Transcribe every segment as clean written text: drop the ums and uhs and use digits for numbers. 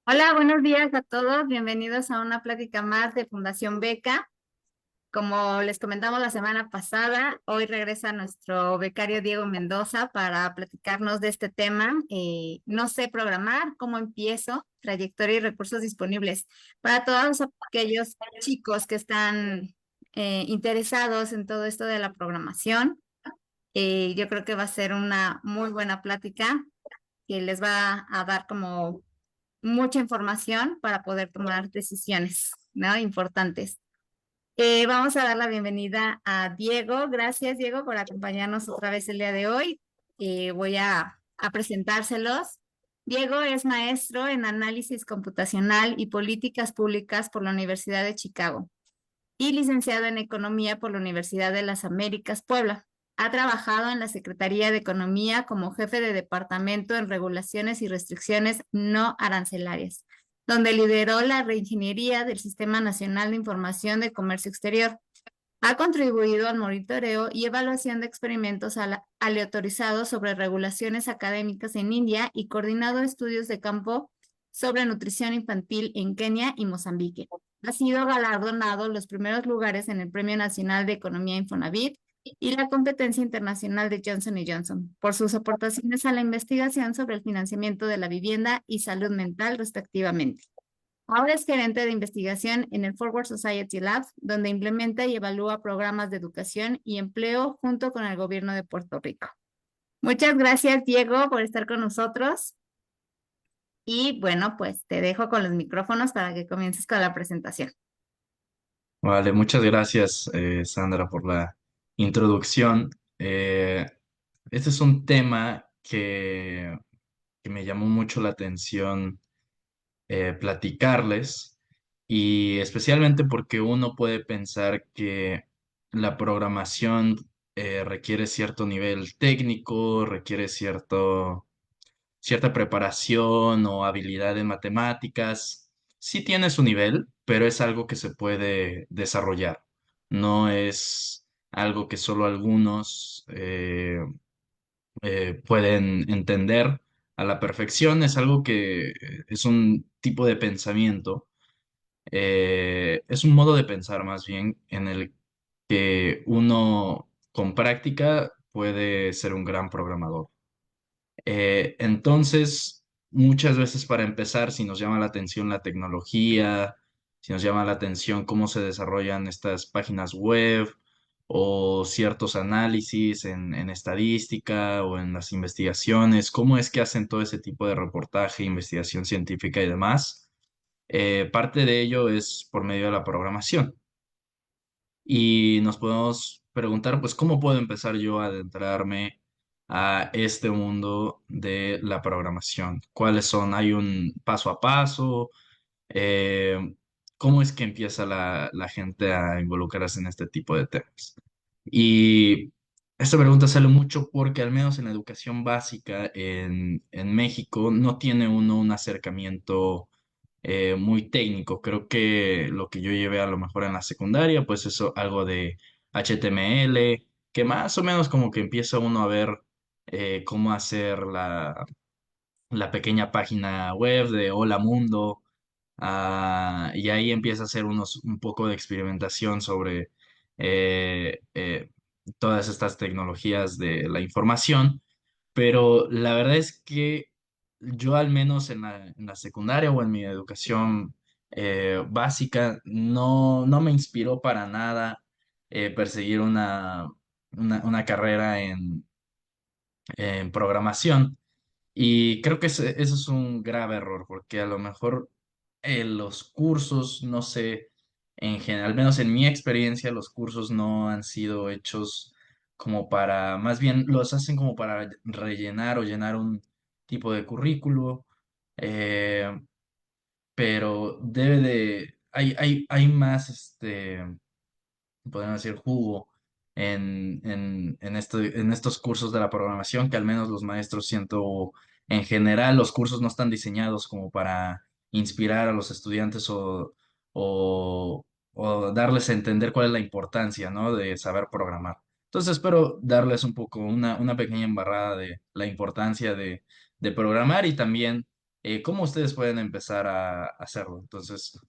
Hola, buenos días a todos. Bienvenidos a una plática más de Fundación Beca. Como les comentamos la semana pasada, hoy regresa nuestro becario Diego Mendoza para platicarnos de este tema. No sé programar, cómo empiezo, trayectoria y recursos disponibles para todos aquellos chicos que están interesados en todo esto de la programación. Yo creo que va a ser una muy buena plática que les va a dar como mucha información para poder tomar decisiones, ¿no? Importantes. Vamos a dar la bienvenida a Diego. Gracias, Diego, por acompañarnos otra vez el día de hoy. Voy a presentárselos. Diego es maestro en análisis computacional y políticas públicas por la Universidad de Chicago y licenciado en Economía por la Universidad de las Américas, Puebla. Ha trabajado en la Secretaría de Economía como jefe de departamento en regulaciones y restricciones no arancelarias, donde lideró la reingeniería del Sistema Nacional de Información de Comercio Exterior. Ha contribuido al monitoreo y evaluación de experimentos aleatorizados sobre regulaciones académicas en India y coordinado estudios de campo sobre nutrición infantil en Kenia y Mozambique. Ha sido galardonado los primeros lugares en el Premio Nacional de Economía Infonavit y la competencia internacional de Johnson Johnson por sus aportaciones a la investigación sobre el financiamiento de la vivienda y salud mental, respectivamente. Ahora es gerente de investigación en el Forward Society Lab, donde implementa y evalúa programas de educación y empleo junto con el gobierno de Puerto Rico. Muchas gracias, Diego, por estar con nosotros. Y bueno, pues te dejo con los micrófonos para que comiences con la presentación. Vale, muchas gracias, Sandra, por la introducción. Este es un tema que me llamó mucho la atención platicarles, y especialmente porque uno puede pensar que la programación requiere cierto nivel técnico, requiere cierta preparación o habilidad en matemáticas. Sí tiene su nivel, pero es algo que se puede desarrollar. No es algo que solo algunos pueden entender a la perfección. Es algo que es un tipo de pensamiento, es un modo de pensar más bien en el que uno con práctica puede ser un gran programador. Entonces, muchas veces para empezar, si nos llama la atención la tecnología, si nos llama la atención cómo se desarrollan estas páginas web o ciertos análisis en estadística o en las investigaciones, cómo es que hacen todo ese tipo de reportaje, investigación científica y demás, parte de ello es por medio de la programación. Y nos podemos preguntar, pues, ¿cómo puedo empezar yo a adentrarme a este mundo de la programación? ¿Cuáles son? ¿Hay un paso a paso? Eh, ¿Cómo es que empieza la gente a involucrarse en este tipo de temas? Y esta pregunta sale mucho porque al menos en la educación básica en México no tiene uno un acercamiento muy técnico. Creo que lo que yo llevé a lo mejor en la secundaria, pues eso, algo de HTML, que más o menos como que empieza uno a ver cómo hacer la pequeña página web de Hola Mundo. Y ahí empieza a hacer un poco de experimentación sobre todas estas tecnologías de la información, pero la verdad es que yo al menos en la secundaria o en mi educación básica no me inspiró para nada perseguir una carrera en programación. Y creo que eso es un grave error, porque a lo mejor los cursos, no sé, en general, al menos en mi experiencia, los cursos no han sido hechos como para, más bien los hacen como para rellenar o llenar un tipo de currículo, eh, pero hay más, podemos decir, jugo en estos cursos de la programación, que al menos los maestros siento, en general, los cursos no están diseñados como para inspirar a los estudiantes o, o darles a entender cuál es la importancia, ¿no? De saber programar. Entonces espero darles un poco una pequeña embarrada de la importancia de programar, y también cómo ustedes pueden empezar a hacerlo. Entonces,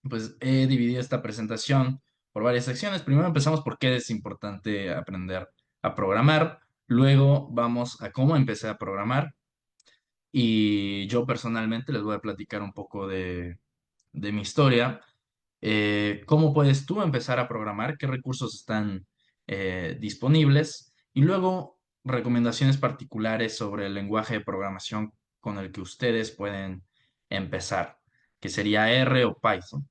pues he dividido esta presentación por varias secciones. Primero empezamos por qué es importante aprender a programar. Luego vamos a cómo empecé a programar. Y yo personalmente les voy a platicar un poco de mi historia. ¿Cómo puedes tú empezar a programar? ¿Qué recursos están disponibles? Y luego recomendaciones particulares sobre el lenguaje de programación con el que ustedes pueden empezar, que sería R o Python.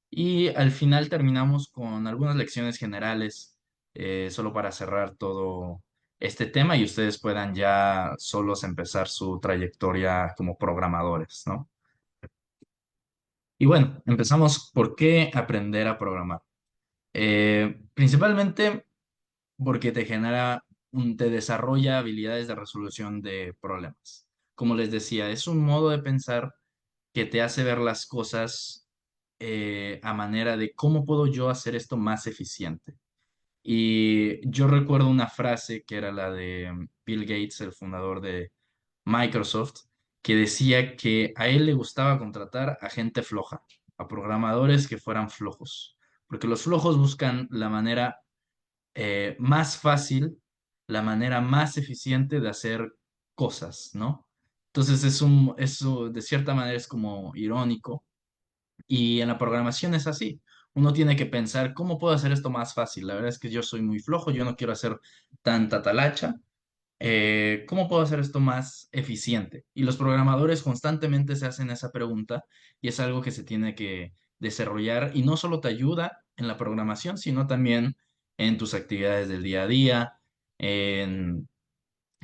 Y al final terminamos con algunas lecciones generales, solo para cerrar todo este tema y ustedes puedan ya solos empezar su trayectoria como programadores, ¿no? Y bueno, empezamos por qué aprender a programar. Principalmente porque te genera, te desarrolla habilidades de resolución de problemas. Como les decía, es un modo de pensar que te hace ver las cosas a manera de cómo puedo yo hacer esto más eficiente. Y yo recuerdo una frase que era la de Bill Gates, el fundador de Microsoft, que decía que a él le gustaba contratar a gente floja, a programadores que fueran flojos, porque los flojos buscan la manera más fácil, la manera más eficiente de hacer cosas, ¿no? Entonces eso de cierta manera es como irónico y en la programación es así. Uno tiene que pensar, ¿cómo puedo hacer esto más fácil? La verdad es que yo soy muy flojo, yo no quiero hacer tanta talacha. ¿Cómo puedo hacer esto más eficiente? Y los programadores constantemente se hacen esa pregunta y es algo que se tiene que desarrollar y no solo te ayuda en la programación, sino también en tus actividades del día a día, en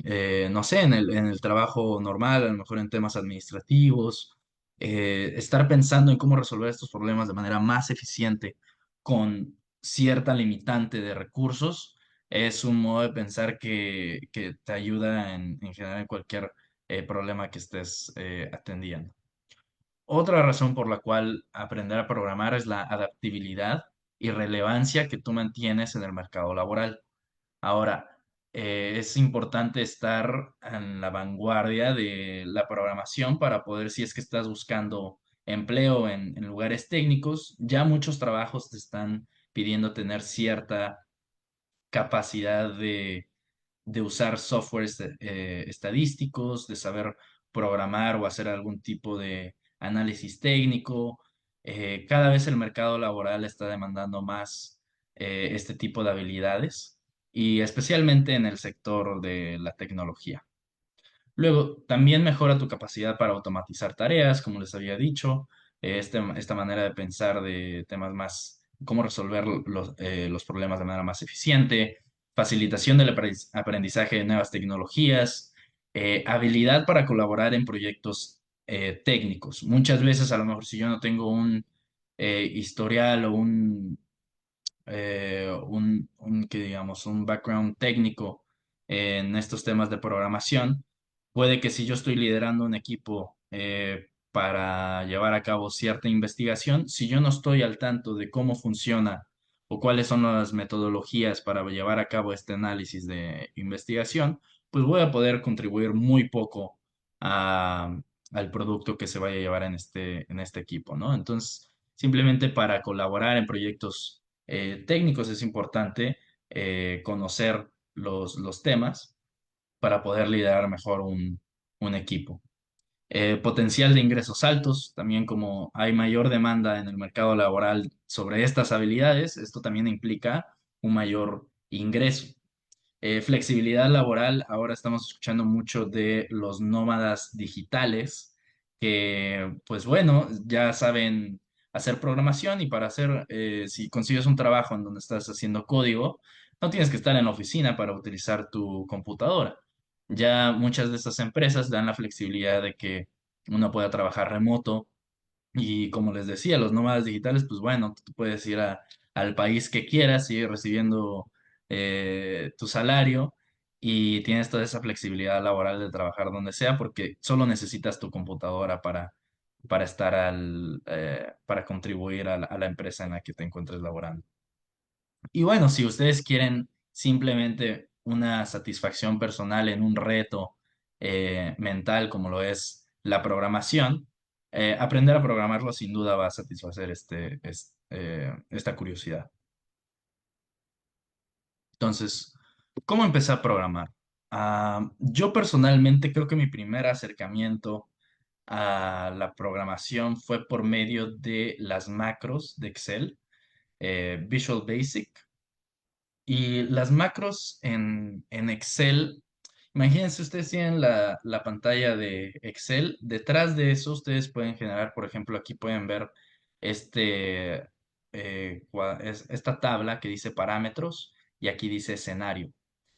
no sé, en el trabajo normal, a lo mejor en temas administrativos, estar pensando en cómo resolver estos problemas de manera más eficiente con cierta limitante de recursos, es un modo de pensar que te ayuda en general en cualquier problema que estés atendiendo. Otra razón por la cual aprender a programar es la adaptabilidad y relevancia que tú mantienes en el mercado laboral. Ahora, es importante estar en la vanguardia de la programación para poder, si es que estás buscando empleo en lugares técnicos, ya muchos trabajos te están pidiendo tener cierta capacidad de usar softwares estadísticos, de saber programar o hacer algún tipo de análisis técnico. Cada vez el mercado laboral está demandando más este tipo de habilidades y especialmente en el sector de la tecnología. Luego, también mejora tu capacidad para automatizar tareas, como les había dicho, esta manera de pensar de temas más, cómo resolver los problemas de manera más eficiente, facilitación del aprendizaje de nuevas tecnologías, habilidad para colaborar en proyectos técnicos. Muchas veces, a lo mejor, si yo no tengo un historial o que digamos, un background técnico en estos temas de programación, puede que si yo estoy liderando un equipo para llevar a cabo cierta investigación, si yo no estoy al tanto de cómo funciona o cuáles son las metodologías para llevar a cabo este análisis de investigación, pues voy a poder contribuir muy poco a- al producto que se vaya a llevar en este equipo, ¿no? Entonces, simplemente para colaborar en proyectos técnicos es importante conocer los temas para poder liderar mejor un equipo. Potencial de ingresos altos, también como hay mayor demanda en el mercado laboral sobre estas habilidades, esto también implica un mayor ingreso. Flexibilidad laboral, ahora estamos escuchando mucho de los nómadas digitales, que pues bueno, ya saben hacer programación y para hacer, si consigues un trabajo en donde estás haciendo código, no tienes que estar en la oficina para utilizar tu computadora. Ya muchas de estas empresas dan la flexibilidad de que uno pueda trabajar remoto y como les decía, los nómadas digitales, pues bueno, tú puedes ir al país que quieras, sigue recibiendo tu salario y tienes toda esa flexibilidad laboral de trabajar donde sea porque solo necesitas tu computadora para estar para contribuir a la empresa en la que te encuentres laborando. Y bueno, si ustedes quieren simplemente una satisfacción personal en un reto mental como lo es la programación, aprender a programarlo sin duda va a satisfacer esta curiosidad. Entonces, ¿cómo empecé a programar? Yo personalmente creo que mi primer acercamiento a la programación fue por medio de las macros de Excel, Visual Basic. Y las macros en Excel, imagínense, ustedes tienen la pantalla de Excel. Detrás de eso, ustedes pueden generar, por ejemplo, aquí pueden ver esta tabla que dice parámetros y aquí dice escenario.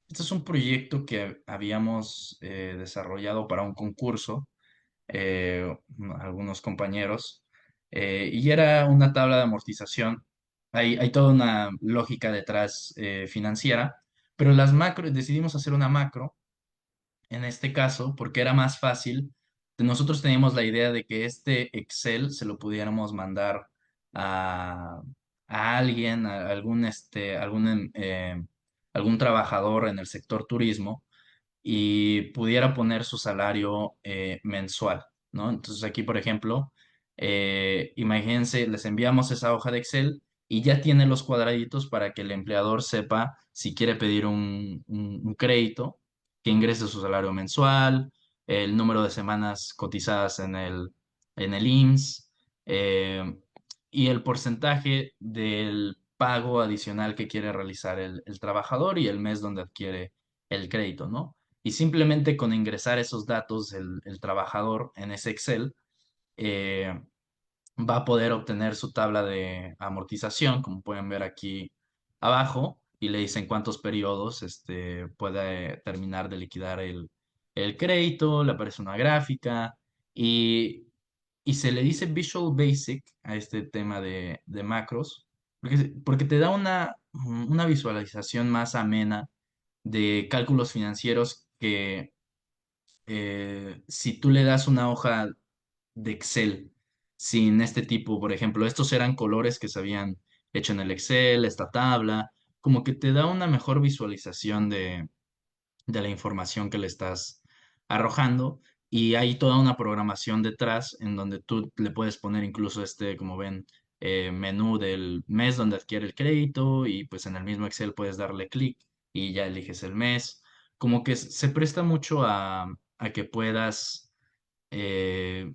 Este es un proyecto que habíamos desarrollado para un concurso, algunos compañeros, y era una tabla de amortización. Hay toda una lógica detrás financiera, pero las macro, decidimos hacer una macro en este caso porque era más fácil. Nosotros teníamos la idea de que este Excel se lo pudiéramos mandar a, a alguien, a algún trabajador en el sector turismo y pudiera poner su salario mensual, ¿no? Entonces aquí, por ejemplo, imagínense, les enviamos esa hoja de Excel y ya tiene los cuadraditos para que el empleador sepa si quiere pedir un crédito, que ingrese su salario mensual, el número de semanas cotizadas en el IMSS, y el porcentaje del pago adicional que quiere realizar el trabajador y el mes donde adquiere el crédito, ¿no? Y simplemente con ingresar esos datos el trabajador en ese Excel eh, va a poder obtener su tabla de amortización, como pueden ver aquí abajo, y le dicen cuántos periodos puede terminar de liquidar el crédito, le aparece una gráfica y, y se le dice Visual Basic a este tema de macros, porque te da una visualización más amena de cálculos financieros que si tú le das una hoja de Excel sin este tipo, por ejemplo, estos eran colores que se habían hecho en el Excel, esta tabla, como que te da una mejor visualización de la información que le estás arrojando y hay toda una programación detrás en donde tú le puedes poner incluso como ven, menú del mes donde adquiere el crédito y pues en el mismo Excel puedes darle clic y ya eliges el mes. Como que se presta mucho a que puedas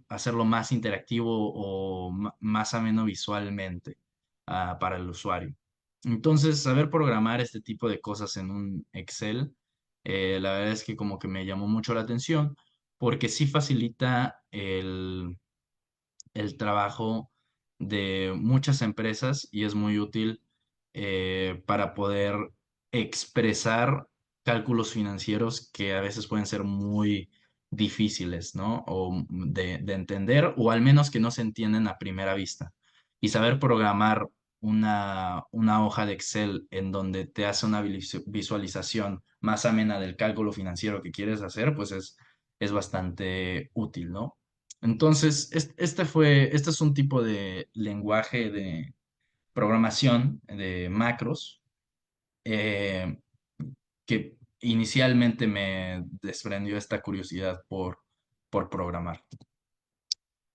hacerlo más interactivo o más ameno visualmente para el usuario. Entonces, saber programar este tipo de cosas en un Excel, la verdad es que como que me llamó mucho la atención porque sí facilita el trabajo de muchas empresas y es muy útil para poder expresar cálculos financieros que a veces pueden ser muy difíciles, ¿no? O de entender, o al menos que no se entienden a primera vista. Y saber programar una hoja de Excel en donde te hace una visualización más amena del cálculo financiero que quieres hacer, pues es bastante útil, ¿no? Entonces, este es un tipo de lenguaje de programación de macros eh, que inicialmente me desprendió esta curiosidad por programar.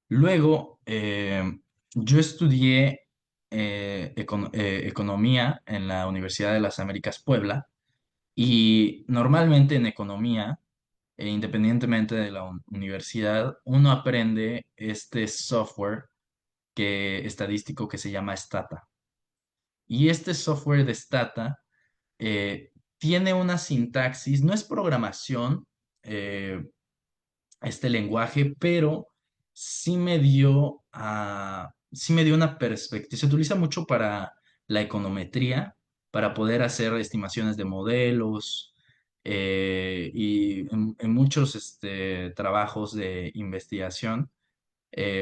Luego, yo estudié economía en la Universidad de las Américas Puebla y normalmente en economía, independientemente de la universidad, uno aprende este software estadístico que se llama Stata. Y este software de Stata eh, tiene una sintaxis, no es programación, eh, este lenguaje, pero sí me dio una perspectiva. Se utiliza mucho para la econometría, para poder hacer estimaciones de modelos y en muchos trabajos de investigación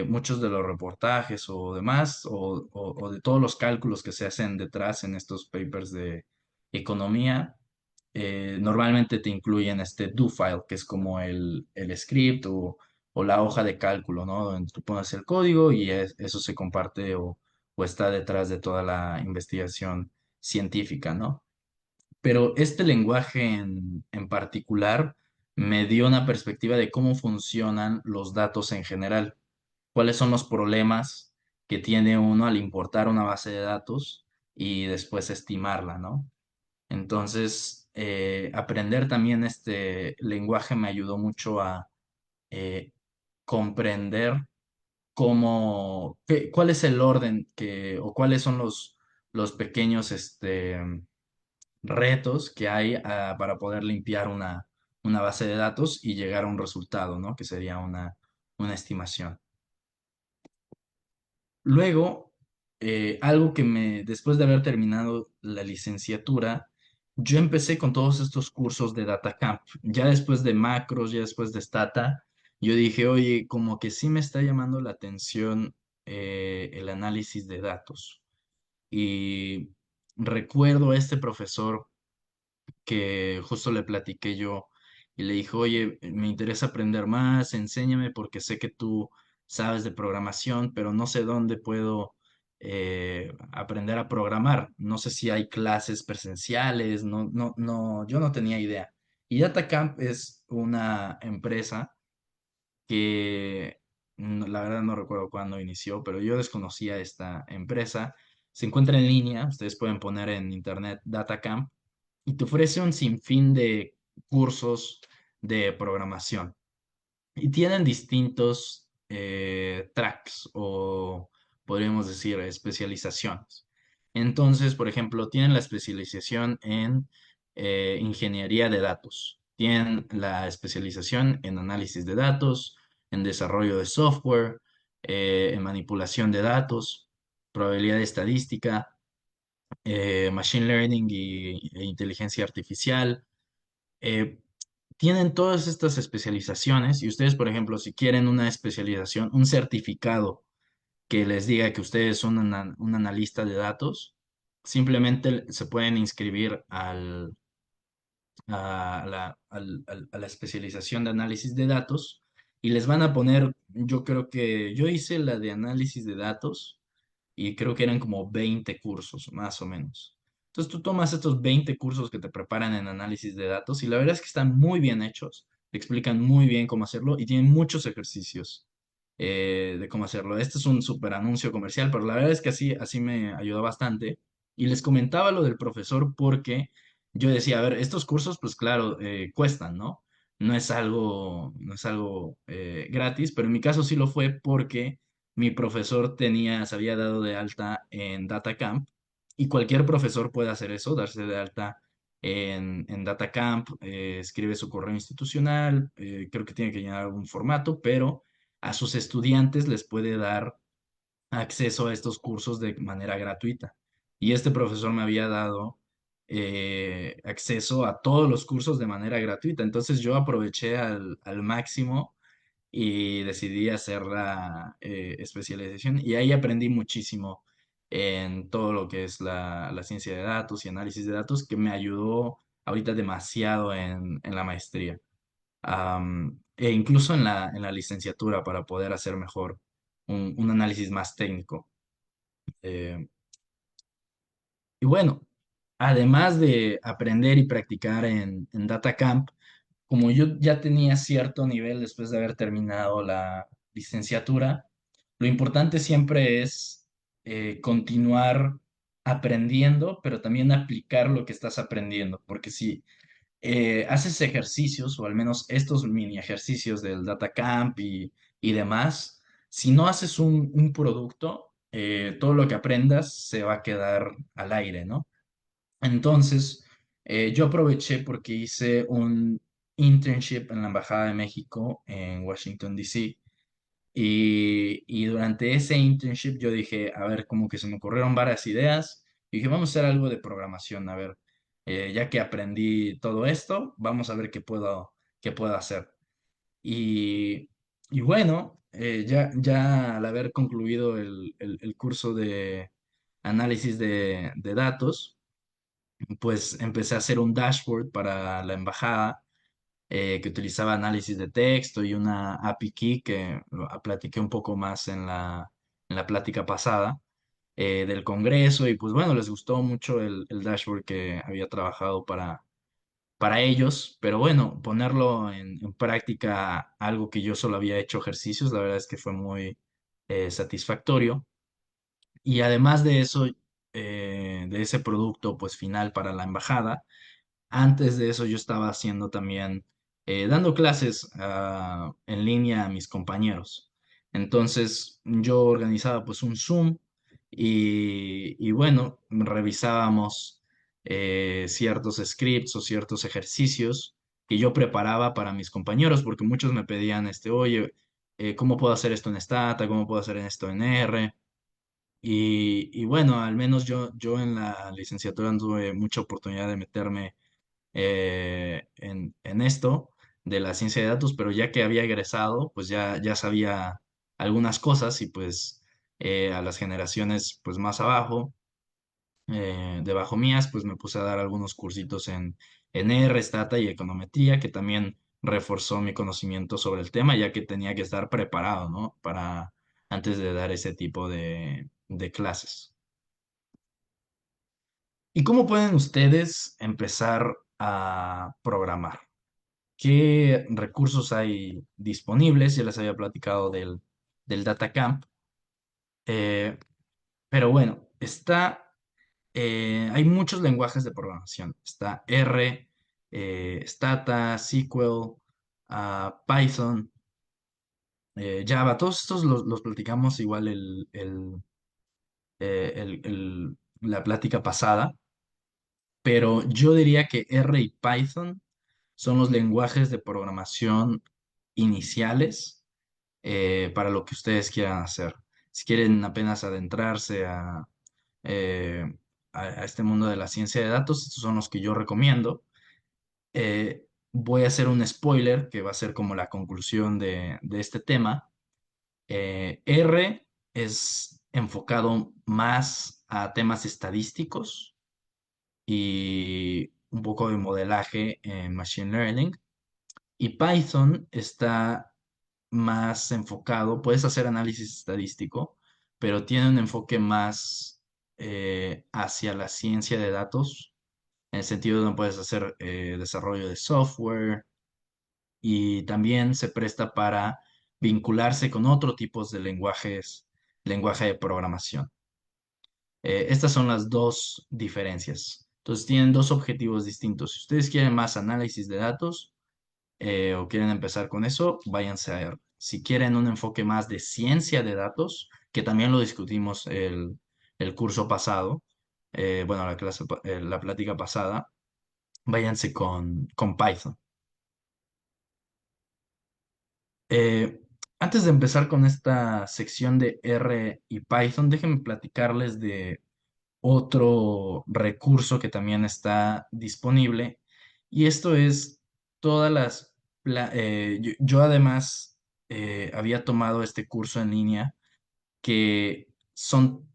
muchos de los reportajes o demás, o de todos los cálculos que se hacen detrás en estos papers de economía, normalmente te incluyen este do file, que es como el script o la hoja de cálculo, ¿no? Donde tú pones el código y eso se comparte o está detrás de toda la investigación científica, ¿no? Pero este lenguaje en particular me dio una perspectiva de cómo funcionan los datos en general, cuáles son los problemas que tiene uno al importar una base de datos y después estimarla, ¿no? Entonces, aprender también este lenguaje me ayudó mucho a eh, comprender cuál es el orden o cuáles son los pequeños retos que hay para poder limpiar una base de datos y llegar a un resultado, ¿no? Que sería una estimación. Luego, algo después de haber terminado la licenciatura, yo empecé con todos estos cursos de DataCamp. Ya después de macros, ya después de Stata, yo dije, oye, como que sí me está llamando la atención el análisis de datos. Y recuerdo a este profesor que justo le platiqué yo y le dije, oye, me interesa aprender más, enséñame porque sé que tú sabes de programación, pero no sé dónde puedo aprender a programar. No sé si hay clases presenciales, no, yo no tenía idea. Y DataCamp es una empresa que la verdad no recuerdo cuándo inició, pero yo desconocía esta empresa. Se encuentra en línea, ustedes pueden poner en internet DataCamp y te ofrece un sinfín de cursos de programación. Y tienen distintos tracks o podríamos decir especializaciones. Entonces, por ejemplo, tienen la especialización en ingeniería de datos, tienen la especialización en análisis de datos, en desarrollo de software, en manipulación de datos, probabilidad estadística, machine learning e inteligencia artificial. eh, Tienen todas estas especializaciones y ustedes, por ejemplo, si quieren una especialización, un certificado que les diga que ustedes son un analista de datos, simplemente se pueden inscribir a la especialización de análisis de datos y les van a poner, yo creo que yo hice la de análisis de datos y creo que eran como 20 cursos, más o menos. Entonces tú tomas estos 20 cursos que te preparan en análisis de datos y la verdad es que están muy bien hechos, te explican muy bien cómo hacerlo y tienen muchos ejercicios de cómo hacerlo. Este es un súper anuncio comercial, pero la verdad es que así me ayudó bastante. Y les comentaba lo del profesor porque yo decía, a ver, estos cursos, pues claro, cuestan, ¿no? No es algo gratis, pero en mi caso sí lo fue porque mi profesor se había dado de alta en DataCamp y cualquier profesor puede hacer eso, darse de alta en DataCamp, escribe su correo institucional, creo que tiene que llenar algún formato, pero a sus estudiantes les puede dar acceso a estos cursos de manera gratuita. Y este profesor me había dado acceso a todos los cursos de manera gratuita. Entonces yo aproveché al máximo y decidí hacer la especialización y ahí aprendí muchísimo en todo lo que es la ciencia de datos y análisis de datos que me ayudó ahorita demasiado en la maestría. E incluso en la licenciatura para poder hacer mejor un análisis más técnico. Eh, y bueno, además de aprender y practicar en DataCamp, como yo ya tenía cierto nivel después de haber terminado la licenciatura, lo importante siempre es continuar aprendiendo, pero también aplicar lo que estás aprendiendo, porque si haces ejercicios, o al menos estos mini ejercicios del DataCamp y demás, si no haces un producto, todo lo que aprendas se va a quedar al aire, ¿no? Entonces, yo aproveché porque hice un internship en la Embajada de México en Washington, D.C. Y durante ese internship yo dije, a ver, como que se me ocurrieron varias ideas. Y dije, vamos a hacer algo de programación, a ver, ya que aprendí todo esto, vamos a ver qué puedo hacer. Y, y bueno, ya al haber concluido el curso de análisis de datos, pues empecé a hacer un dashboard para la embajada que utilizaba análisis de texto y una API Key que platiqué un poco más en la plática pasada del Congreso y pues bueno, les gustó mucho el dashboard que había trabajado para ellos, pero bueno, ponerlo en práctica, algo que yo solo había hecho ejercicios, la verdad es que fue muy satisfactorio. Y además de eso, de ese producto pues final para la embajada, antes de eso yo estaba haciendo también, dando clases en línea a mis compañeros. Entonces yo organizaba pues un Zoom y bueno, revisábamos ciertos scripts o ciertos ejercicios que yo preparaba para mis compañeros, porque muchos me pedían, oye, ¿cómo puedo hacer esto en Stata? ¿Cómo puedo hacer esto en R? Y bueno, al menos yo en la licenciatura no tuve mucha oportunidad de meterme en esto de la ciencia de datos, pero ya que había egresado, pues ya sabía algunas cosas y pues a las generaciones pues más abajo, debajo mías, pues me puse a dar algunos cursitos en R, Stata y econometría, que también reforzó mi conocimiento sobre el tema, ya que tenía que estar preparado, ¿no? Para antes de dar ese tipo de clases. ¿Y cómo pueden ustedes empezar a programar? ¿Qué recursos hay disponibles? Ya les había platicado del DataCamp. Eh, pero bueno, hay muchos lenguajes de programación. Está R, Stata, SQL, Python, Java. Todos estos los platicamos igual la plática pasada. Pero yo diría que R y Python son los lenguajes de programación iniciales para lo que ustedes quieran hacer. Si quieren apenas adentrarse eh, a este mundo de la ciencia de datos, estos son los que yo recomiendo. Voy a hacer un spoiler que va a ser como la conclusión de este tema. R es enfocado más a temas estadísticos y un poco de modelaje en Machine Learning. Y Python está más enfocado, puedes hacer análisis estadístico, pero tiene un enfoque más hacia la ciencia de datos, en el sentido de no puedes hacer desarrollo de software y también se presta para vincularse con otro tipos de lenguaje de programación. Estas son las dos diferencias. Entonces tienen dos objetivos distintos. Si ustedes quieren más análisis de datos o quieren empezar con eso, váyanse a R. Si quieren un enfoque más de ciencia de datos, que también lo discutimos el curso pasado, bueno, la plática pasada, váyanse con Python. Eh, Antes de empezar con esta sección de R y Python, déjenme platicarles de otro recurso que también está disponible y esto es todas yo además había tomado este curso en línea que son,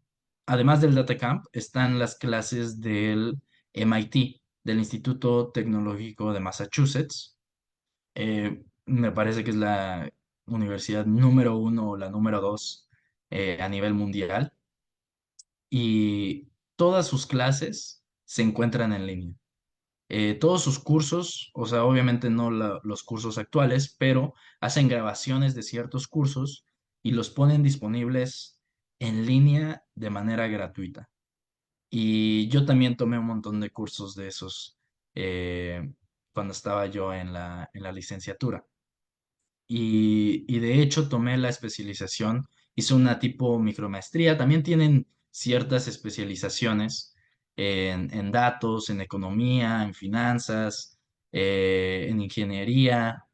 además del DataCamp, están las clases del MIT, del Instituto Tecnológico de Massachusetts. Me parece que es la universidad número uno o la número dos a nivel mundial y todas sus clases se encuentran en línea. Todos sus cursos, o sea, obviamente no los cursos actuales, pero hacen grabaciones de ciertos cursos y los ponen disponibles en línea de manera gratuita. Y yo también tomé un montón de cursos de esos cuando estaba yo en la licenciatura y de hecho tomé la especialización, hice una tipo micromaestría, también tienen ciertas especializaciones en datos, en economía, en finanzas, en ingeniería,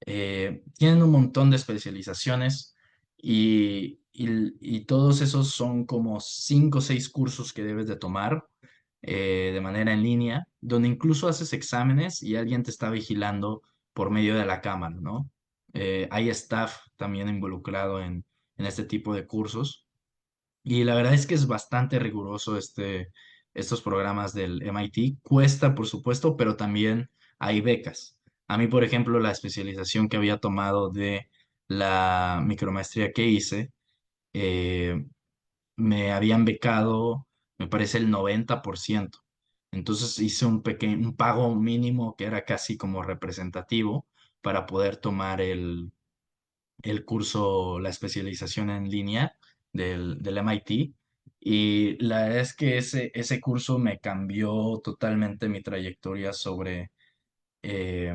tienen un montón de especializaciones y todos esos son como 5 o 6 cursos que debes de tomar de manera en línea, donde incluso haces exámenes y alguien te está vigilando por medio de la cámara, ¿no? Hay staff también involucrado en este tipo de cursos. Y la verdad es que es bastante riguroso estos programas del MIT. Cuesta, por supuesto, pero también hay becas. A mí, por ejemplo, la especialización que había tomado de la micromaestría que hice, me habían becado, me parece, el 90%. Entonces hice un pago mínimo que era casi como representativo para poder tomar el curso, la especialización en línea del MIT. Y la verdad es que ese curso me cambió totalmente mi trayectoria eh,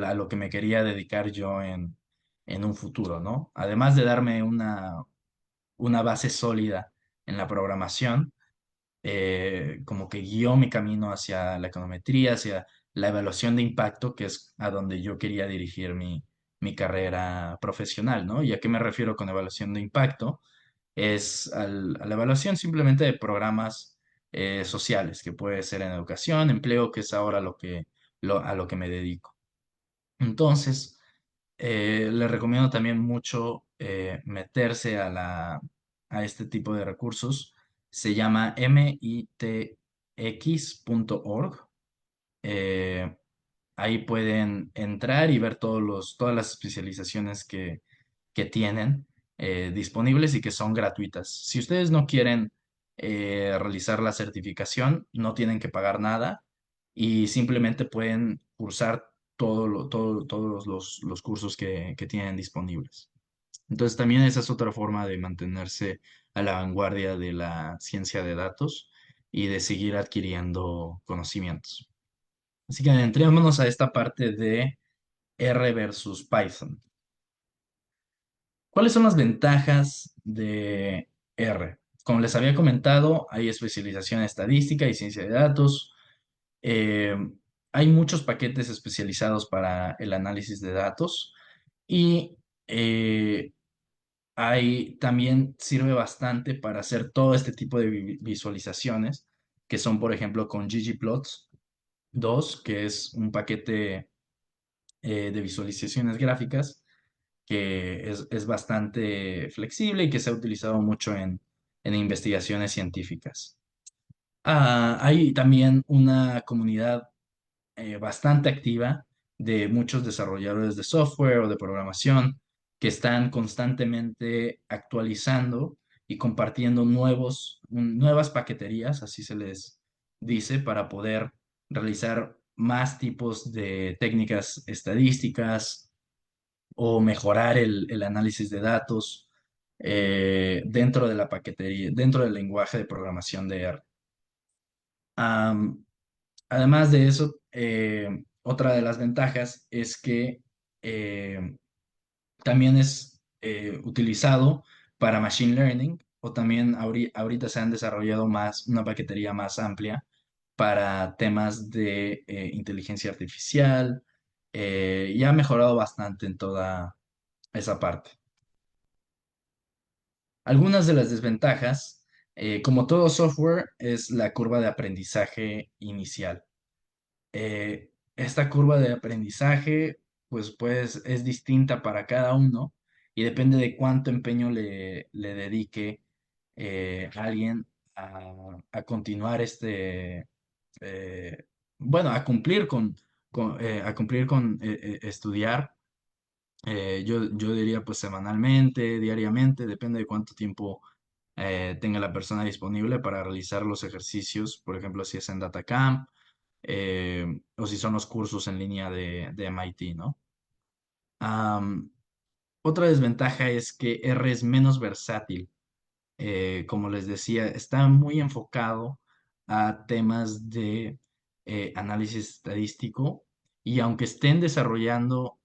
a lo que me quería dedicar yo en un futuro, ¿no? Además de darme una base sólida en la programación, como que guió mi camino hacia la econometría, hacia la evaluación de impacto, que es a donde yo quería dirigir mi carrera profesional, ¿no? ¿Y a qué me refiero con evaluación de impacto? Es a la evaluación simplemente de programas sociales, que puede ser en educación, empleo, que es ahora a lo que me dedico. Entonces, les recomiendo también mucho meterse a este tipo de recursos. Se llama mitx.org. Eh, Ahí pueden entrar y ver todas las especializaciones que tienen disponibles y que son gratuitas. Si ustedes no quieren realizar la certificación, no tienen que pagar nada y simplemente pueden cursar todos los cursos que tienen disponibles. Entonces, también esa es otra forma de mantenerse a la vanguardia de la ciencia de datos y de seguir adquiriendo conocimientos. Así que entrémonos a esta parte de R versus Python. ¿Cuáles son las ventajas de R? Como les había comentado, hay especialización en estadística y ciencia de datos. Eh, Hay muchos paquetes especializados para el análisis de datos y eh, también sirve bastante para hacer todo este tipo de visualizaciones, que son, por ejemplo, con ggplots 2, que es un paquete de visualizaciones gráficas que es bastante flexible y que se ha utilizado mucho en investigaciones científicas. Hay también una comunidad bastante activa de muchos desarrolladores de software o de programación que están constantemente actualizando y compartiendo nuevas paqueterías, así se les dice, para poder realizar más tipos de técnicas estadísticas o mejorar el análisis de datos dentro de la paquetería, dentro del lenguaje de programación de R. Am, Además de eso, otra de las ventajas es que también es utilizado para machine learning o también ahorita se han desarrollado una paquetería más amplia para temas de inteligencia artificial y ha mejorado bastante en toda esa parte. Algunas de las desventajas, como todo software, es la curva de aprendizaje inicial. Esta curva de aprendizaje, pues es distinta para cada uno y depende de cuánto empeño le dedique alguien a continuar bueno, a cumplir con estudiar. Yo diría pues semanalmente, diariamente, depende de cuánto tiempo tenga la persona disponible para realizar los ejercicios, por ejemplo, si es en DataCamp o si son los cursos en línea de MIT, ¿no? Am, Otra desventaja es que R es menos versátil. Como les decía, está muy enfocado a temas de análisis estadístico y aunque estén desarrollando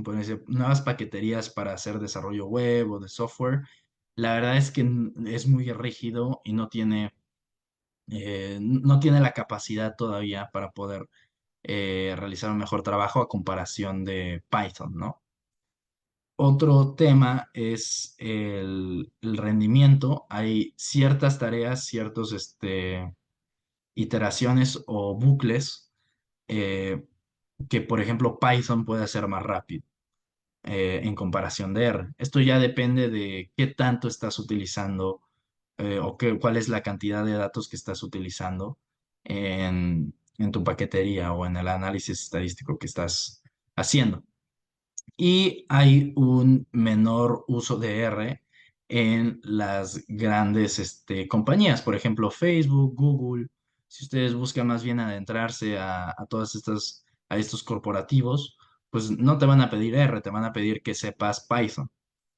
pueden decir, nuevas paqueterías para hacer desarrollo web o de software, la verdad es que es muy rígido y no tiene la capacidad todavía para poder realizar un mejor trabajo a comparación de Python, ¿no? Otro tema es el rendimiento. Hay ciertas tareas, ciertos iteraciones o bucles eh, que, por ejemplo, Python puede hacer más rápido en comparación de R. Esto ya depende de qué tanto estás utilizando cuál es la cantidad de datos que estás utilizando en tu paquetería o en el análisis estadístico que estás haciendo. Y hay un menor uso de R en las grandes compañías, por ejemplo, Facebook, Google. Si ustedes buscan más bien adentrarse a todas estas, a estos corporativos, pues no te van a pedir R, te van a pedir que sepas Python.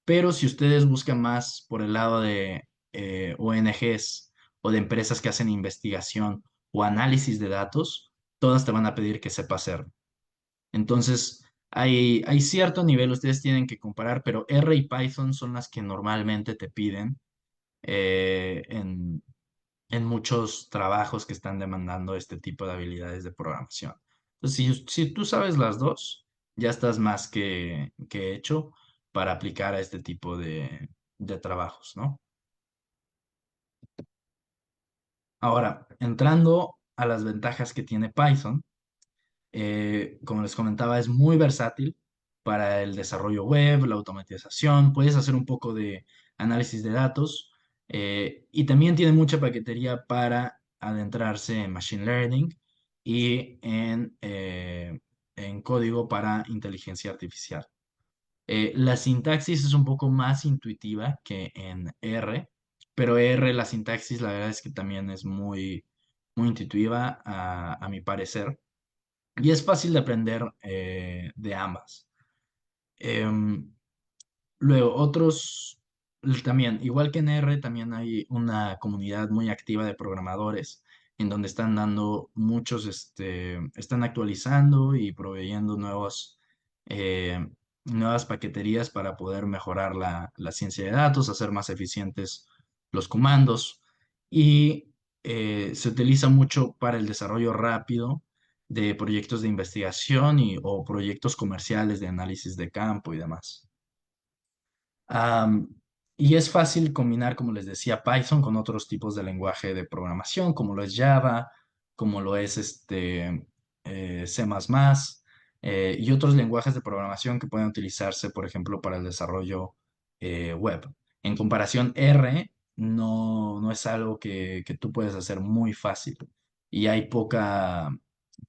Pero si ustedes buscan más por el lado de ONGs o de empresas que hacen investigación o análisis de datos, todas te van a pedir que sepas R. Entonces, hay cierto nivel, ustedes tienen que comparar, pero R y Python son las que normalmente te piden eh, en, en muchos trabajos que están demandando este tipo de habilidades de programación. Entonces, si tú sabes las dos, ya estás más que hecho para aplicar a este tipo de trabajos, ¿no? Ahora, entrando a las ventajas que tiene Python. Como les comentaba, es muy versátil para el desarrollo web, la automatización, puedes hacer un poco de análisis de datos y también tiene mucha paquetería para adentrarse en machine learning y en código para inteligencia artificial. La sintaxis es un poco más intuitiva que en R, pero R, la sintaxis, la verdad es que también es muy intuitiva a mi parecer. Y es fácil de aprender de ambas. Em, Luego, también, igual que en R, también hay una comunidad muy activa de programadores en donde están dando muchos, están actualizando y proveyendo eh, nuevas paqueterías para poder mejorar la ciencia de datos, hacer más eficientes los comandos y se utiliza mucho para el desarrollo rápido de proyectos de investigación o proyectos comerciales de análisis de campo y demás. Am, y es fácil combinar, como les decía, Python con otros tipos de lenguaje de programación, como lo es Java, como lo es C++, y otros lenguajes de programación que pueden utilizarse, por ejemplo, para el desarrollo web. En comparación, R no es algo que tú puedes hacer muy fácil y hay poca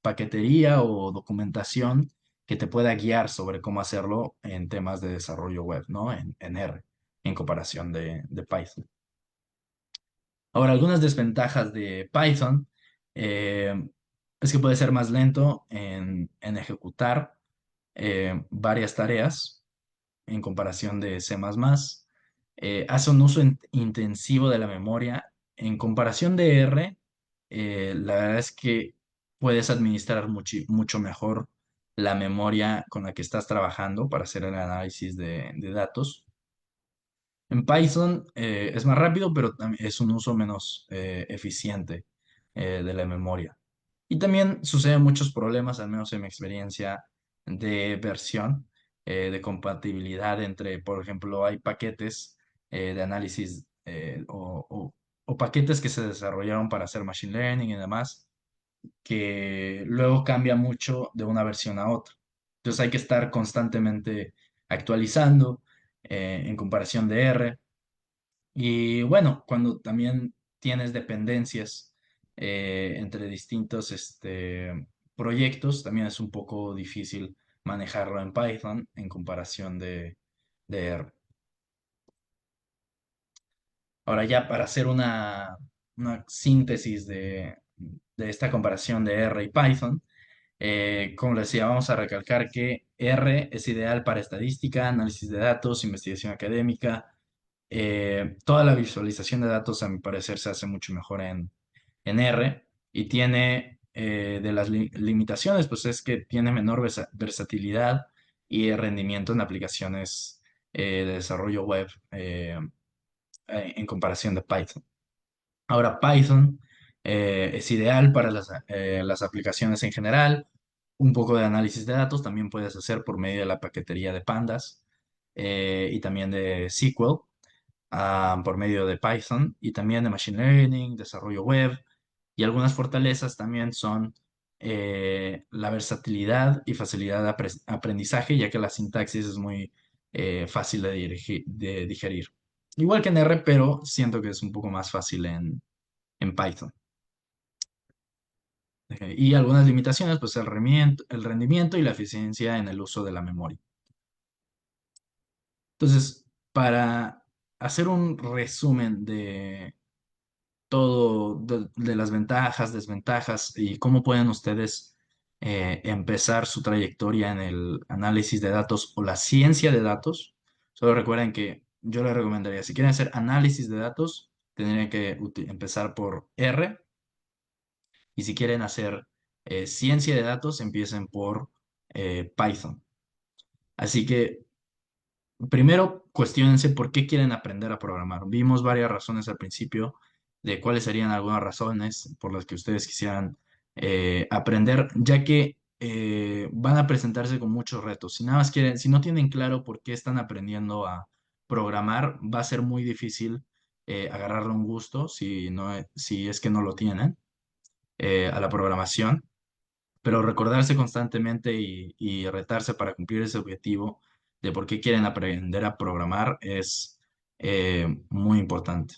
paquetería o documentación que te pueda guiar sobre cómo hacerlo en temas de desarrollo web, ¿no? En R, en comparación de Python. Ahora, algunas desventajas de Python eh, es que puede ser más lento en ejecutar varias tareas en comparación de C++. Hace un uso intensivo de la memoria. En comparación de R, la verdad es que puedes administrar mucho mejor la memoria con la que estás trabajando para hacer el análisis de datos. En Python es más rápido, pero también es un uso menos eficiente de la memoria. Y también suceden muchos problemas, al menos en mi experiencia de versión, de compatibilidad entre, por ejemplo, hay paquetes de análisis o paquetes que se desarrollaron para hacer machine learning y demás, que luego cambia mucho de una versión a otra. Entonces hay que estar constantemente actualizando en comparación de R. Y bueno, cuando también tienes dependencias entre distintos proyectos, también es un poco difícil manejarlo en Python en comparación de R. Ahora ya para hacer una síntesis de esta comparación de R y Python, como les decía, vamos a recalcar que R es ideal para estadística, análisis de datos, investigación académica. Toda la visualización de datos, a mi parecer, se hace mucho mejor en R y tiene de las limitaciones, pues es que tiene menor versatilidad y rendimiento en aplicaciones de desarrollo web en comparación de Python. Ahora, Python es ideal para las aplicaciones en general. Un poco de análisis de datos también puedes hacer por medio de la paquetería de Pandas y también de SQL por medio de Python y también de Machine Learning, desarrollo web y algunas fortalezas también son la versatilidad y facilidad de aprendizaje, ya que la sintaxis es muy fácil de digerir. Igual que en R, pero siento que es un poco más fácil en Python. Y algunas limitaciones, pues el rendimiento y la eficiencia en el uso de la memoria. Entonces, para hacer un resumen de todo, de las ventajas, desventajas y cómo pueden ustedes empezar su trayectoria en el análisis de datos o la ciencia de datos. Solo recuerden que yo les recomendaría, si quieren hacer análisis de datos, tendrían que empezar por R, y si quieren hacer ciencia de datos, empiecen por Python. Así que primero, cuestiónense por qué quieren aprender a programar. Vimos varias razones al principio de cuáles serían algunas razones por las que ustedes quisieran aprender, ya que van a presentarse con muchos retos. Si nada más quieren, si no tienen claro por qué están aprendiendo a programar, va a ser muy difícil agarrarle un gusto si no, si es que no lo tienen a la programación, pero recordarse constantemente y retarse para cumplir ese objetivo de por qué quieren aprender a programar es muy importante.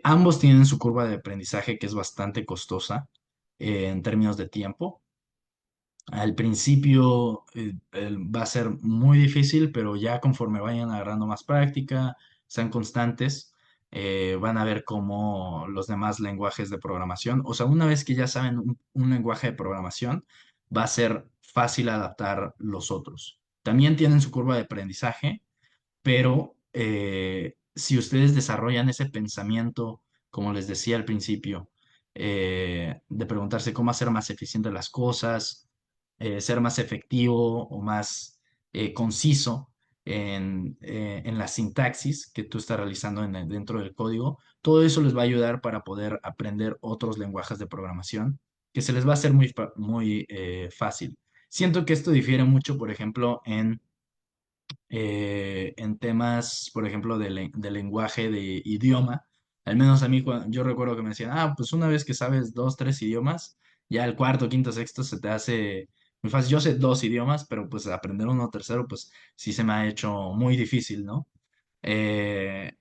Ambos tienen su curva de aprendizaje que es bastante costosa en términos de tiempo. Al principio va a ser muy difícil, pero ya conforme vayan agarrando más práctica, sean constantes, van a ver cómo los demás lenguajes de programación, o sea, una vez que ya saben un lenguaje de programación, va a ser fácil adaptar los otros. También tienen su curva de aprendizaje, pero si ustedes desarrollan ese pensamiento, como les decía al principio, de preguntarse cómo hacer más eficientes las cosas, ser más efectivo o más conciso en la sintaxis que tú estás realizando dentro del código, todo eso les va a ayudar para poder aprender otros lenguajes de programación que se les va a hacer muy fácil. Siento que esto difiere mucho, por ejemplo, en temas, por ejemplo, de lenguaje, de idioma. Al menos a mí, yo recuerdo que me decían, pues una vez que sabes dos, tres idiomas, ya el cuarto, quinto, sexto se te hace muy fácil. Yo sé dos idiomas, pero pues aprender uno tercero, pues sí se me ha hecho muy difícil, ¿no? Eh,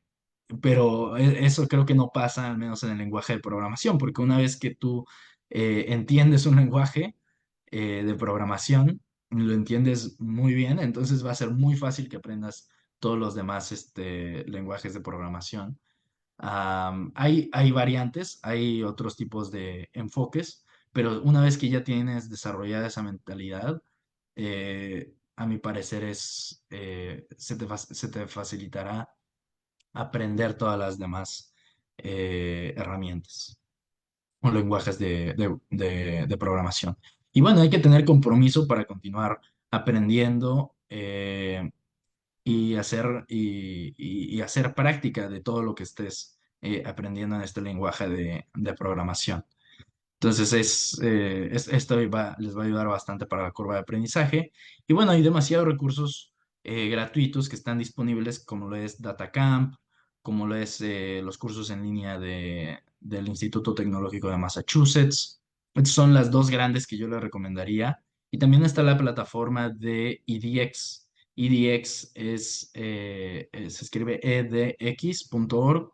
pero eso creo que no pasa, al menos en el lenguaje de programación, porque una vez que tú entiendes un lenguaje de programación, lo entiendes muy bien, entonces va a ser muy fácil que aprendas todos los demás lenguajes de programación. Hay variantes, hay otros tipos de enfoques, pero una vez que ya tienes desarrollada esa mentalidad, a mi parecer se te facilitará aprender todas las demás herramientas o lenguajes de programación. Y bueno, hay que tener compromiso para continuar aprendiendo y hacer práctica de todo lo que estés aprendiendo en este lenguaje de programación. Entonces, esto les va a ayudar bastante para la curva de aprendizaje. Y bueno, hay demasiados recursos gratuitos que están disponibles, como lo es DataCamp, como lo es los cursos en línea del Instituto Tecnológico de Massachusetts. Estas son las dos grandes que yo les recomendaría. Y también está la plataforma de EDX. EDX se escribe edx.org,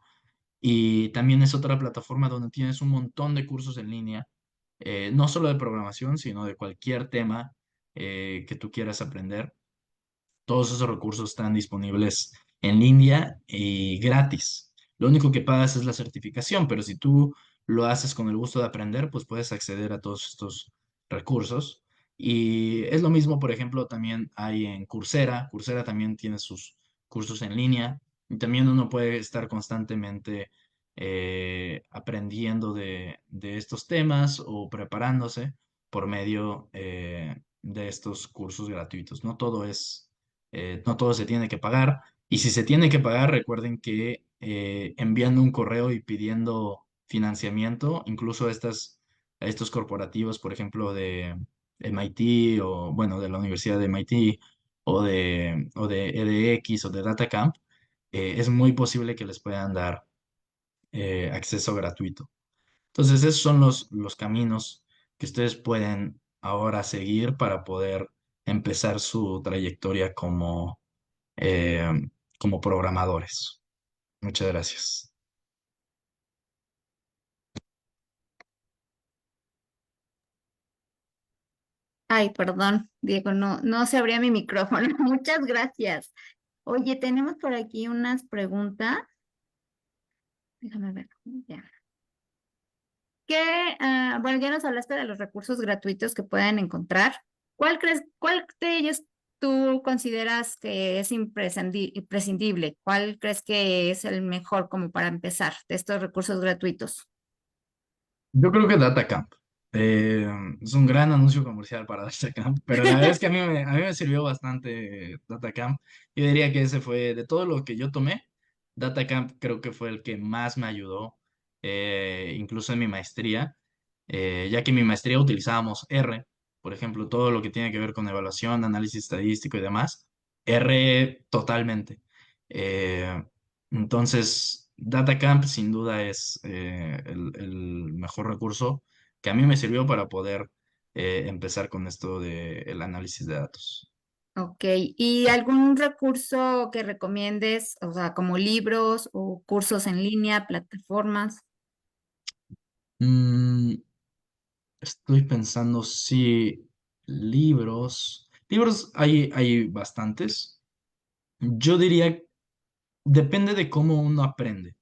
y también es otra plataforma donde tienes un montón de cursos en línea, no solo de programación, sino de cualquier tema que tú quieras aprender. Todos esos recursos están disponibles en línea y gratis. Lo único que pagas es la certificación, pero si tú lo haces con el gusto de aprender, pues puedes acceder a todos estos recursos. Y es lo mismo, por ejemplo, también hay en Coursera. Coursera también tiene sus cursos en línea, y también uno puede estar constantemente aprendiendo de estos temas o preparándose por medio de estos cursos gratuitos. No todo se tiene que pagar. Y si se tiene que pagar, recuerden que enviando un correo y pidiendo financiamiento, incluso a estos corporativos, por ejemplo, de MIT o, bueno, de la Universidad de MIT o de EDX o de DataCamp, es muy posible que les puedan dar acceso gratuito. Entonces, esos son los caminos que ustedes pueden ahora seguir para poder empezar su trayectoria eh, como programadores. Muchas gracias. Ay, perdón, Diego, no se abría mi micrófono. Muchas gracias. Oye, tenemos por aquí unas preguntas. Déjame ver. Ya. ¿Qué, bueno, ya nos hablaste de los recursos gratuitos que pueden encontrar. Cuál de ellos tú consideras que es imprescindible? ¿Cuál crees que es el mejor como para empezar de estos recursos gratuitos? Yo creo que DataCamp. Eh, es un gran anuncio comercial para DataCamp, pero la verdad es que a mí me sirvió bastante DataCamp. Yo diría que ese fue, de todo lo que yo tomé, DataCamp creo que fue el que más me ayudó, incluso en mi maestría, ya que en mi maestría utilizábamos R, por ejemplo, todo lo que tiene que ver con evaluación, análisis estadístico y demás, R totalmente. Eh, entonces, DataCamp sin duda es el mejor recurso que a mí me sirvió para poder empezar con esto del análisis de datos. Ok, ¿y algún recurso que recomiendes, o sea, como libros o cursos en línea, plataformas? Mm, estoy pensando si libros. Libros hay bastantes. Yo diría, depende de cómo uno aprende.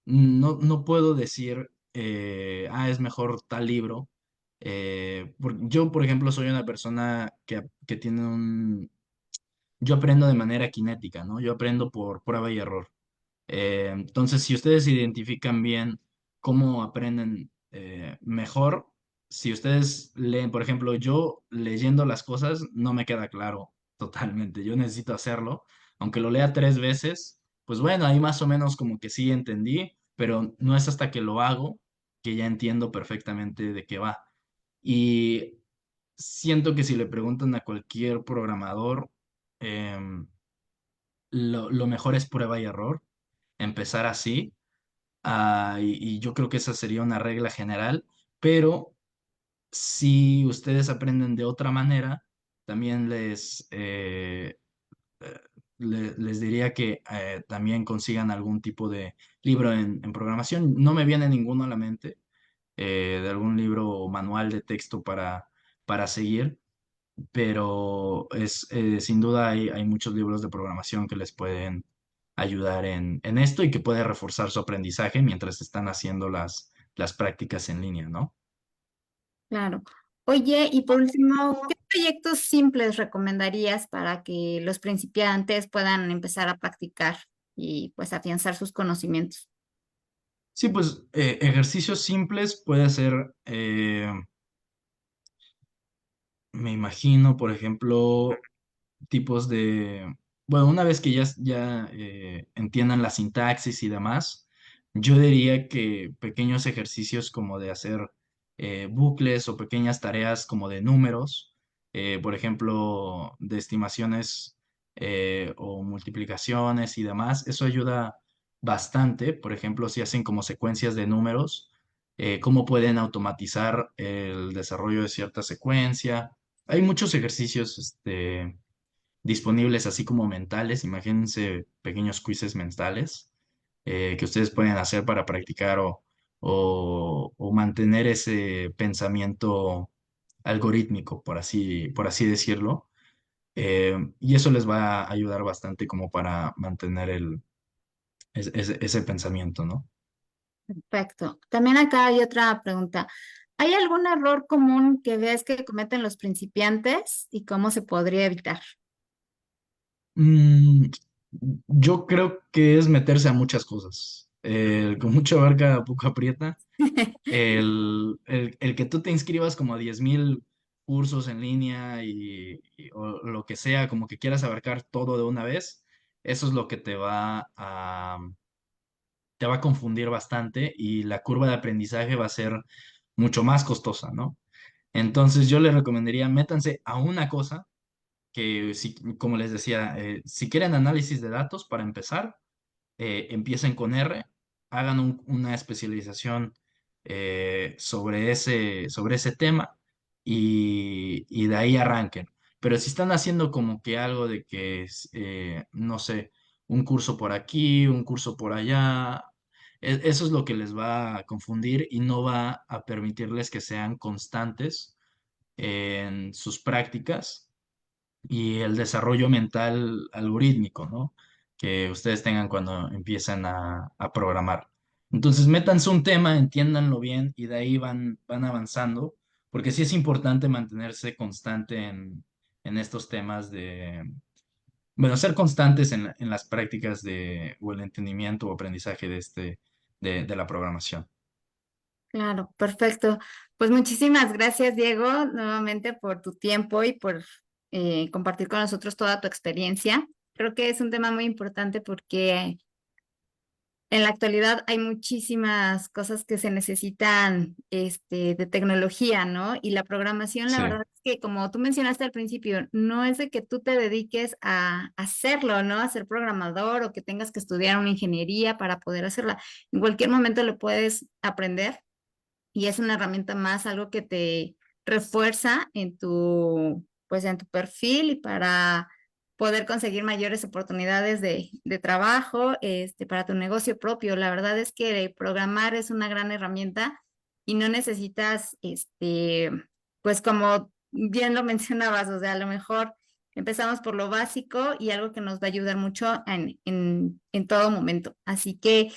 No puedo decir, es mejor tal libro. Yo, por ejemplo, soy una persona que tiene yo aprendo de manera cinética, ¿no? Yo aprendo por prueba y error. Entonces, si ustedes identifican bien cómo aprenden mejor, si ustedes leen, por ejemplo, yo leyendo las cosas no me queda claro totalmente. Yo necesito hacerlo, aunque lo lea 3 veces, pues bueno, ahí más o menos como que sí entendí, pero no es hasta que lo hago que ya entiendo perfectamente de qué va. Y siento que si le preguntan a cualquier programador, em, lo mejor es prueba y error, empezar así. Y yo creo que esa sería una regla general, pero si ustedes aprenden de otra manera, también eh, les diría que también consigan algún tipo de libro en programación. No me viene ninguno a la mente, de algún libro o manual de texto para seguir, pero sin duda hay muchos libros de programación que les pueden ayudar en esto y que puede reforzar su aprendizaje mientras están haciendo las prácticas en línea, ¿no? Claro. Oye, y por último, ¿qué proyectos simples recomendarías para que los principiantes puedan empezar a practicar y pues afianzar sus conocimientos? Sí, pues ejercicios simples puede ser, me imagino, por ejemplo, tipos bueno, una vez que ya entiendan la sintaxis y demás, yo diría que pequeños ejercicios como de hacer bucles o pequeñas tareas como de números, por ejemplo, de estimaciones o multiplicaciones y demás, eso ayuda bastante. Por ejemplo, si hacen como secuencias de números, cómo pueden automatizar el desarrollo de cierta secuencia. Hay muchos ejercicios, disponibles así como mentales. Imagínense pequeños quizzes mentales que ustedes pueden hacer para practicar o mantener ese pensamiento algorítmico, por así decirlo. Y eso les va a ayudar bastante como para mantener ese pensamiento, ¿no? Perfecto. También acá hay otra pregunta. ¿Hay algún error común que ves que cometen los principiantes y cómo se podría evitar? Mm, yo creo que es meterse a muchas cosas. Con mucha barca poco aprieta. El que tú te inscribas como a 10.000 cursos en línea o lo que sea, como que quieras abarcar todo de una vez, eso es lo que te va a confundir bastante y la curva de aprendizaje va a ser mucho más costosa, ¿no? Entonces yo les recomendaría, métanse a una cosa que, si, como les decía, si quieren análisis de datos para empezar, empiecen con R, hagan una especialización sobre ese tema y de ahí arranquen. Pero si están haciendo como que algo de que, no sé, un curso por aquí, un curso por allá, eso es lo que les va a confundir y no va a permitirles que sean constantes en sus prácticas y el desarrollo mental algorítmico, ¿no? Que ustedes tengan cuando empiezan a programar. Entonces, métanse un tema, entiéndanlo bien y de ahí van avanzando, porque sí es importante mantenerse constante en estos temas de, bueno, ser constantes en las prácticas de, o el entendimiento o aprendizaje de la programación. Claro, perfecto. Pues muchísimas gracias, Diego, nuevamente por tu tiempo y por compartir con nosotros toda tu experiencia. Creo que es un tema muy importante porque en la actualidad hay muchísimas cosas que se necesitan de tecnología, ¿no? Y la programación, la Sí, verdad es que como tú mencionaste al principio, no es de que tú te dediques a hacerlo, ¿no? A ser programador o que tengas que estudiar una ingeniería para poder hacerla. En cualquier momento lo puedes aprender y es una herramienta más, algo que te refuerza en pues en tu perfil y para poder conseguir mayores oportunidades de trabajo, para tu negocio propio. La verdad es que programar es una gran herramienta y no necesitas, pues como bien lo mencionabas, o sea, a lo mejor empezamos por lo básico y algo que nos va a ayudar mucho en todo momento. Así que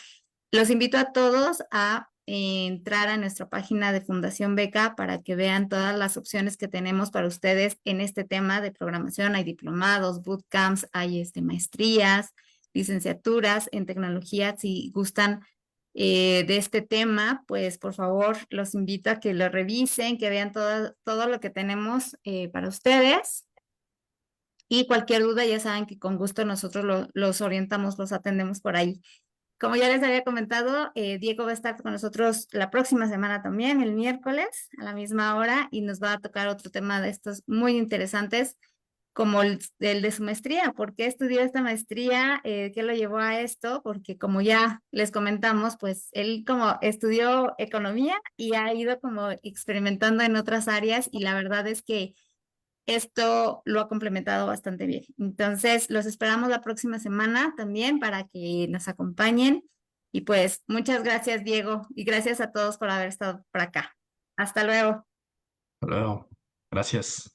los invito a todos a entrar a nuestra página de Fundación Beca para que vean todas las opciones que tenemos para ustedes en este tema de programación. Hay diplomados, bootcamps, hay maestrías, licenciaturas en tecnología. Si gustan de este tema, pues por favor los invito a que lo revisen, que vean todo lo que tenemos para ustedes. Y cualquier duda, ya saben que con gusto nosotros los orientamos, los atendemos por ahí. Como ya les había comentado, Diego va a estar con nosotros la próxima semana también, el miércoles, a la misma hora, y nos va a tocar otro tema de estos muy interesantes, como el de su maestría. ¿Por qué estudió esta maestría? ¿Qué lo llevó a esto? Porque como ya les comentamos, pues él como estudió economía y ha ido como experimentando en otras áreas y la verdad es que esto lo ha complementado bastante bien. Entonces, los esperamos la próxima semana también para que nos acompañen. Y pues, muchas gracias, Diego, y gracias a todos por haber estado por acá. Hasta luego. hasta luego. Gracias.